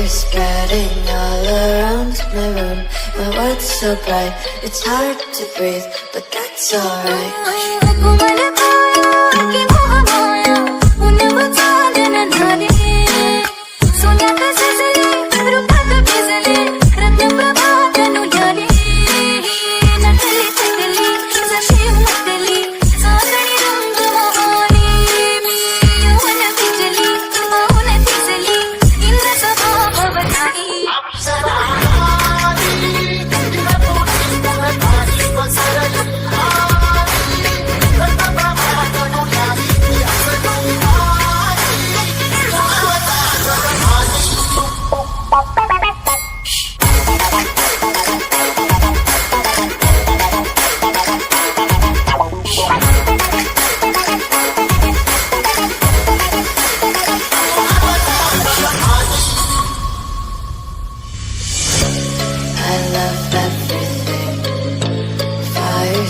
Fire spreading all around my room. My world's so bright, it's hard to breathe, but that's alright.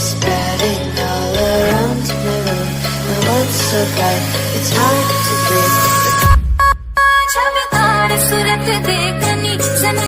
Spreading all around my room. My world's so bright, it's hard to breathe.